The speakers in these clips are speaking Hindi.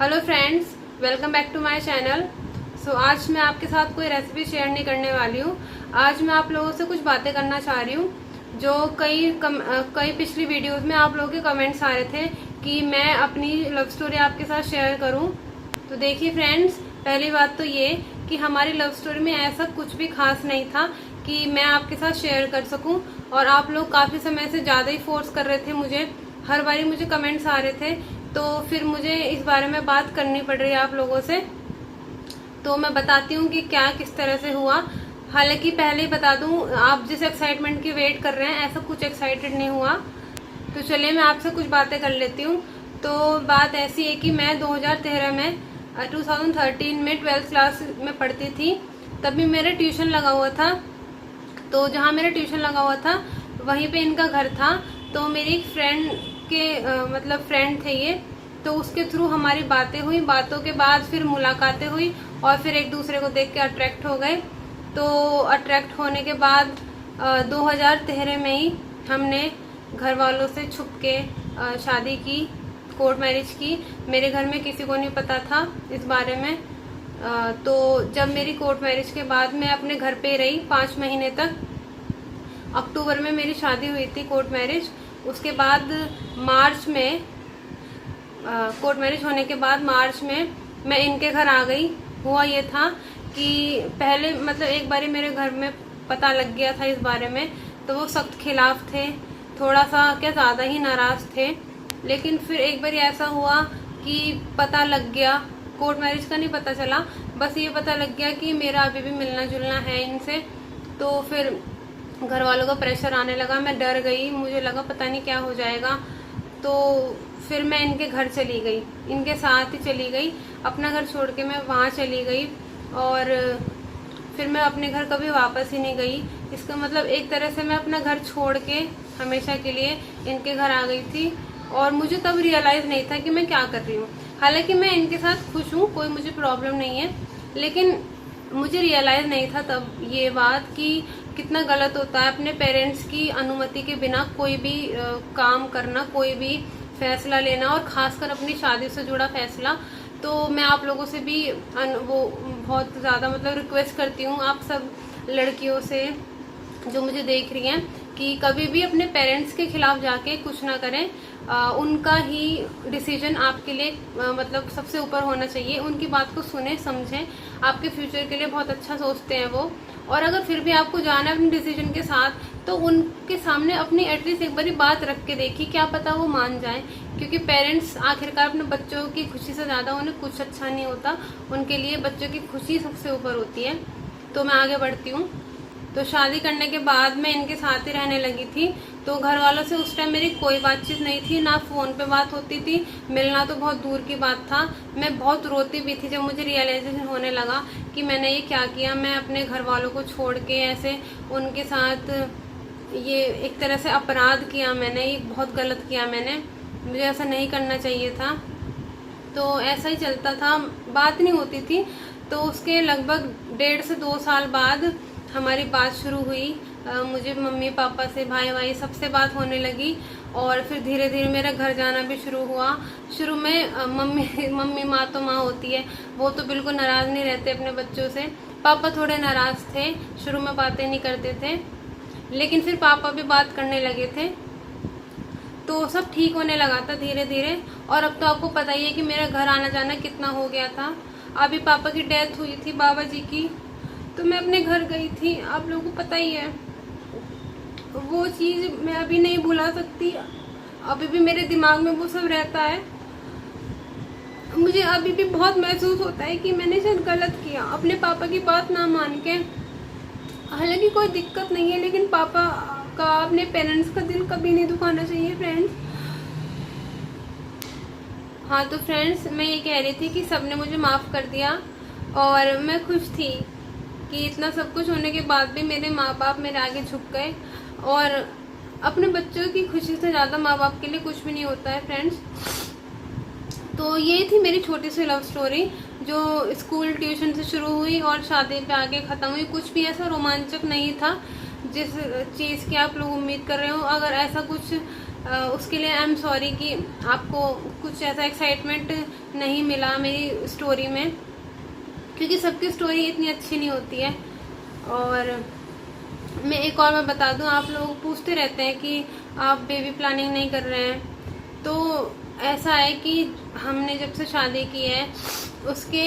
Hello friends, welcome back to my channel. So आज मैं आपके साथ कोई रेसिपी शेयर नहीं करने वाली हूँ। आज मैं आप लोगों से कुछ बातें करना चाह रही हूँ। जो कई पिछली वीडियोस में आप लोगों के कमेंट्स आ रहे थे कि मैं अपनी लव स्टोरी आपके साथ शेयर करूँ। तो देखिए फ्रेंड्स, पहली बात तो ये कि हमारी लव स्टोरी में ऐसा कुछ भी खास नहीं था कि मैं आपके साथ शेयर कर सकूं। और आप लोग काफ़ी समय से ज़्यादा ही फोर्स कर रहे थे मुझे, हर बारी मुझे कमेंट्स आ रहे थे, तो फिर मुझे इस बारे में बात करनी पड़ रही है आप लोगों से। तो मैं बताती हूँ कि क्या किस तरह से हुआ। हालांकि पहले ही बता दूँ, आप जिस एक्साइटमेंट की वेट कर रहे हैं ऐसा कुछ एक्साइटेड नहीं हुआ। तो चलिए मैं आपसे कुछ बातें कर लेती हूँ। तो बात ऐसी है कि मैं 2013 में 2013 में 12th क्लास में पढ़ती थी। तभी मेरा ट्यूशन लगा हुआ था। तो जहाँ मेरा ट्यूशन लगा हुआ था वहीं पे इनका घर था। तो मेरी एक फ्रेंड के मतलब फ्रेंड थे ये, तो उसके थ्रू हमारी बातें हुई। बातों के बाद फिर मुलाकातें हुई और फिर एक दूसरे को देख के अट्रैक्ट हो गए। तो अट्रैक्ट होने के बाद 2013 में ही हमने घर वालों से छुप के शादी की, कोर्ट मैरिज की। मेरे घर में किसी को नहीं पता था इस बारे में। तो जब मेरी कोर्ट मैरिज के बाद मैं अपने घर पे रही 5 महीने तक। अक्टूबर में मेरी शादी हुई थी, कोर्ट मैरिज। उसके बाद मार्च में कोर्ट मैरिज होने के बाद मार्च में मैं इनके घर आ गई। हुआ ये था कि पहले मतलब एक बारी मेरे घर में पता लग गया था इस बारे में, तो वो सख्त खिलाफ थे, थोड़ा सा क्या ज़्यादा ही नाराज़ थे। लेकिन फिर एक बारी ऐसा हुआ कि पता लग गया, कोर्ट मैरिज का नहीं पता चला, बस ये पता लग गया कि मेरा अभी भी मिलना जुलना है इनसे। तो फिर घर वालों का प्रेशर आने लगा, मैं डर गई, मुझे लगा पता नहीं क्या हो जाएगा। तो फिर मैं इनके घर चली गई, इनके साथ ही चली गई। अपना घर छोड़ के मैं वहाँ चली गई और फिर मैं अपने घर कभी वापस ही नहीं गई। इसका मतलब एक तरह से मैं अपना घर छोड़ के हमेशा के लिए इनके घर आ गई थी। और मुझे तब रियलाइज़ नहीं था कि मैं क्या कर रही हूँ। हालांकि मैं इनके साथ खुश हूँ, कोई मुझे प्रॉब्लम नहीं है, लेकिन मुझे रियलाइज़ नहीं था तब ये बात कि कितना गलत होता है अपने पेरेंट्स की अनुमति के बिना कोई भी काम करना, कोई भी फैसला लेना, और खासकर अपनी शादी से जुड़ा फैसला। तो मैं आप लोगों से भी वो बहुत ज़्यादा मतलब रिक्वेस्ट करती हूँ आप सब लड़कियों से जो मुझे देख रही हैं कि कभी भी अपने पेरेंट्स के खिलाफ जाके कुछ ना करें। उनका ही डिसीजन आपके लिए मतलब सबसे ऊपर होना चाहिए। उनकी बात को सुने समझें, आपके फ्यूचर के लिए बहुत अच्छा सोचते हैं वो। और अगर फिर भी आपको जाना है अपने डिसीजन के साथ, तो उनके सामने अपनी एटलीस्ट एक बारी बात रख के देखिए, क्या पता वो मान जाएं। क्योंकि पेरेंट्स आखिरकार अपने बच्चों की खुशी से ज़्यादा उन्हें कुछ अच्छा नहीं होता। उनके लिए बच्चों की खुशी सबसे ऊपर होती है। तो मैं आगे बढ़ती हूँ। तो शादी करने के बाद मैं इनके साथ ही रहने लगी थी। तो घर वालों से उस टाइम मेरी कोई बातचीत नहीं थी, ना फ़ोन पे बात होती थी, मिलना तो बहुत दूर की बात था। मैं बहुत रोती भी थी जब मुझे रियलाइजेशन होने लगा कि मैंने ये क्या किया। मैं अपने घर वालों को छोड़ के ऐसे उनके साथ ये एक तरह से अपराध किया मैंने, ये बहुत गलत किया मैंने, मुझे ऐसा नहीं करना चाहिए था। तो ऐसा ही चलता था, बात नहीं होती थी। तो उसके लगभग 1.5 से 2 साल बाद हमारी बात शुरू हुई। मुझे मम्मी पापा से, भाई भाई सबसे बात होने लगी। और फिर धीरे धीरे मेरा घर जाना भी शुरू हुआ। शुरू में मम्मी माँ तो माँ होती है, वो तो बिल्कुल नाराज़ नहीं रहते अपने बच्चों से। पापा थोड़े नाराज़ थे, शुरू में बातें नहीं करते थे, लेकिन फिर पापा भी बात करने लगे थे। तो सब ठीक होने लगा था धीरे धीरे। और अब तो आपको पता ही है कि मेरा घर आना जाना कितना हो गया था। अभी पापा की डेथ हुई थी, बाबा जी की, तो मैं अपने घर गई थी। आप लोगों को पता ही है, वो चीज़ मैं अभी नहीं भुला सकती। अभी भी मेरे दिमाग में वो सब रहता है। मुझे अभी भी बहुत महसूस होता है कि मैंने शायद गलत किया अपने पापा की बात ना मान के। हालांकि कोई दिक्कत नहीं है, लेकिन पापा का, अपने पेरेंट्स का दिल कभी नहीं दुखाना चाहिए फ्रेंड्स। हाँ तो फ्रेंड्स, मैं ये कह रही थी कि सबने मुझे माफ़ कर दिया और मैं खुश थी कि इतना सब कुछ होने के बाद भी मेरे माँ बाप मेरे आगे झुक गए। और अपने बच्चों की खुशी से ज़्यादा माँ बाप के लिए कुछ भी नहीं होता है फ्रेंड्स। तो ये थी मेरी छोटी सी लव स्टोरी, जो स्कूल ट्यूशन से शुरू हुई और शादी पे आके ख़त्म हुई। कुछ भी ऐसा रोमांचक नहीं था जिस चीज़ की आप लोग उम्मीद कर रहे हो। अगर ऐसा कुछ उसके लिए आई एम सॉरी कि आपको कुछ ऐसा एक्साइटमेंट नहीं मिला मेरी स्टोरी में, क्योंकि सबकी स्टोरी इतनी अच्छी नहीं होती है। और मैं बता दूं, आप लोग पूछते रहते हैं कि आप बेबी प्लानिंग नहीं कर रहे हैं। तो ऐसा है कि हमने जब से शादी की है उसके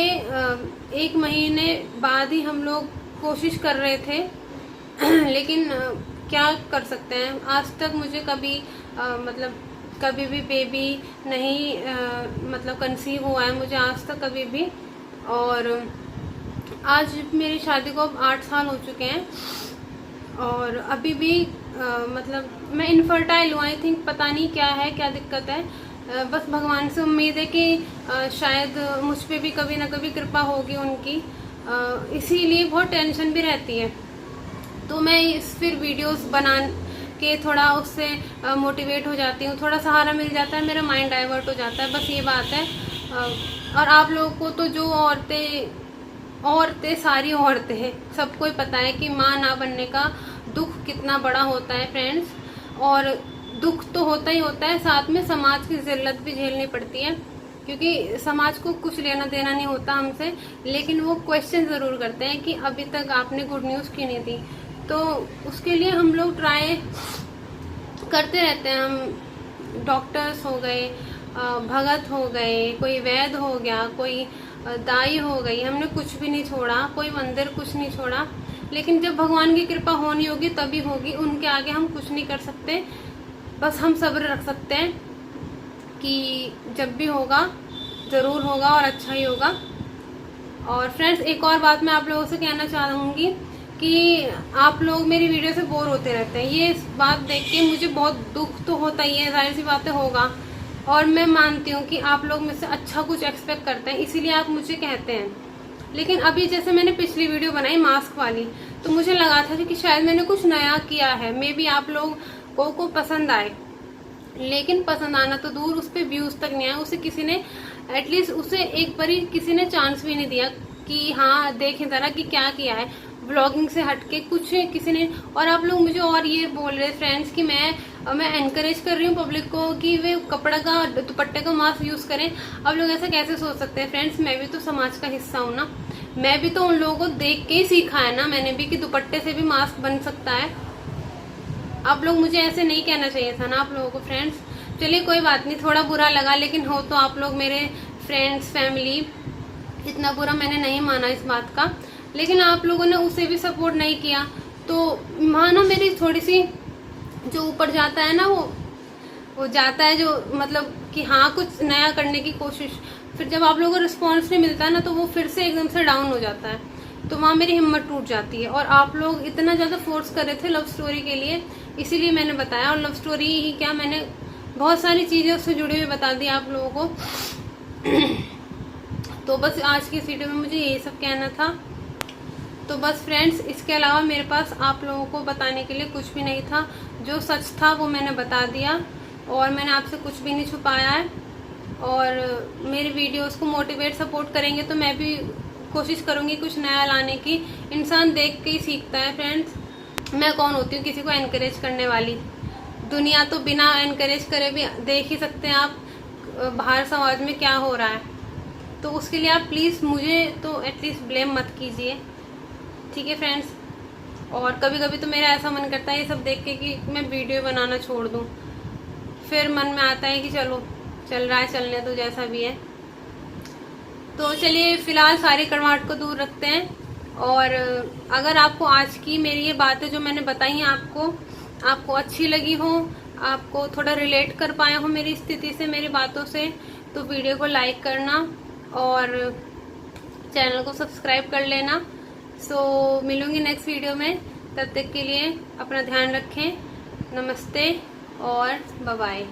1 महीने बाद ही हम लोग कोशिश कर रहे थे लेकिन क्या कर सकते हैं, आज तक मुझे कभी मतलब कभी भी बेबी नहीं मतलब कंसीव हुआ है मुझे आज तक कभी भी। और आज मेरी शादी को अब 8 साल हो चुके हैं और अभी भी मतलब मैं इनफर्टाइल हूँ। आई थिंक पता नहीं क्या है, क्या दिक्कत है। बस भगवान से उम्मीद है कि शायद मुझ पे भी कभी ना कभी कृपा होगी उनकी, इसीलिए बहुत टेंशन भी रहती है। तो मैं फिर वीडियोस बना के थोड़ा उससे मोटिवेट हो जाती हूँ, थोड़ा सहारा मिल जाता है, मेरा माइंड डाइवर्ट हो जाता है, बस ये बात है। और आप लोगों को तो जो औरतें सारी औरतें हैं, सबको ही पता है कि माँ ना बनने का दुख कितना बड़ा होता है फ्रेंड्स। और दुख तो होता ही होता है, साथ में समाज की जिल्लत भी झेलनी पड़ती है, क्योंकि समाज को कुछ लेना देना नहीं होता हमसे, लेकिन वो क्वेश्चन ज़रूर करते हैं कि अभी तक आपने गुड न्यूज़ क्यों नहीं दी। तो उसके लिए हम लोग ट्राई करते रहते हैं। हम डॉक्टर्स हो गए, भगत हो गए, कोई वैद्य हो गया, कोई दाई हो गई, हमने कुछ भी नहीं छोड़ा, कोई मंदिर कुछ नहीं छोड़ा। लेकिन जब भगवान की कृपा होनी होगी तभी होगी, उनके आगे हम कुछ नहीं कर सकते। बस हम सब्र रख सकते हैं कि जब भी होगा ज़रूर होगा और अच्छा ही होगा। और फ्रेंड्स, एक और बात मैं आप लोगों से कहना चाहूँगी कि आप लोग मेरी वीडियो से बोर होते रहते हैं। ये बात देख के मुझे बहुत दुख तो होता ही है, जाहिर सी बातें होगा। और मैं मानती हूँ कि आप लोग मुझसे अच्छा कुछ एक्सपेक्ट करते हैं, इसीलिए आप मुझे कहते हैं। लेकिन अभी जैसे मैंने पिछली वीडियो बनाई मास्क वाली, तो मुझे लगा था कि शायद मैंने कुछ नया किया है, मे बी आप लोगों को पसंद आए। लेकिन पसंद आना तो दूर, उस पर व्यूज़ तक नहीं आया। उसे किसी ने एटलीस्ट उसे एक बारी किसी ने चांस भी नहीं दिया कि हाँ देखें ज़रा कि क्या किया है, व्लॉगिंग से हटके कुछ किसी ने। और आप लोग मुझे और ये बोल रहे फ्रेंड्स कि मैं एनकरेज कर रही हूँ पब्लिक को कि वे कपड़ा का दुपट्टे का मास्क यूज़ करें। आप लोग ऐसा कैसे सोच सकते हैं फ्रेंड्स, मैं भी तो समाज का हिस्सा हूँ ना, मैं भी तो उन लोगों को देख के ही सीखा है ना मैंने भी कि दुपट्टे से भी मास्क बन सकता है। आप लोग मुझे ऐसे नहीं कहना चाहिए था ना आप लोगों को फ्रेंड्स। चलिए कोई बात नहीं, थोड़ा बुरा लगा, लेकिन हो तो आप लोग मेरे फ्रेंड्स फैमिली, इतना बुरा मैंने नहीं माना इस बात का। लेकिन आप लोगों ने उसे भी सपोर्ट नहीं किया, तो मानो मेरी थोड़ी सी जो ऊपर जाता है ना वो जाता है, जो मतलब कि हाँ कुछ नया करने की कोशिश, फिर जब आप लोगों को रिस्पॉन्स नहीं मिलता है ना तो वो फिर से एकदम से डाउन हो जाता है, तो वहाँ मेरी हिम्मत टूट जाती है। और आप लोग इतना ज़्यादा फोर्स कर रहे थे लव स्टोरी के लिए, इसीलिए मैंने बताया। और लव स्टोरी ही क्या, मैंने बहुत सारी चीज़ें उससे जुड़ी हुई बता दी आप लोगों को। तो बस आज की इस वीडियो में मुझे यही सब कहना था। तो बस फ्रेंड्स, इसके अलावा मेरे पास आप लोगों को बताने के लिए कुछ भी नहीं था। जो सच था वो मैंने बता दिया, और मैंने आपसे कुछ भी नहीं छुपाया है। और मेरी वीडियोस को मोटिवेट सपोर्ट करेंगे तो मैं भी कोशिश करूँगी कुछ नया लाने की। इंसान देख के ही सीखता है फ्रेंड्स। मैं कौन होती हूँ किसी को एनकरेज करने वाली, दुनिया तो बिना एनकरेज करे भी देख ही सकते हैं आप बाहर समाज में क्या हो रहा है। तो उसके लिए आप प्लीज़ मुझे तो एटलीस्ट ब्लेम मत कीजिए, ठीक है फ्रेंड्स। और कभी कभी तो मेरा ऐसा मन करता है ये सब देख के कि मैं वीडियो बनाना छोड़ दूँ, फिर मन में आता है कि चलो चल रहा है, चलने तो जैसा भी है। तो चलिए फिलहाल सारी कड़वाहट को दूर रखते हैं। और अगर आपको आज की मेरी ये बातें जो मैंने बताई हैं आपको अच्छी लगी हो, आपको थोड़ा रिलेट कर पाए हो मेरी स्थिति से, मेरी बातों से, तो वीडियो को लाइक करना और चैनल को सब्सक्राइब कर लेना। सो मिलूंगी नेक्स्ट वीडियो में, तब तक के लिए अपना ध्यान रखें। नमस्ते और बाय बाय।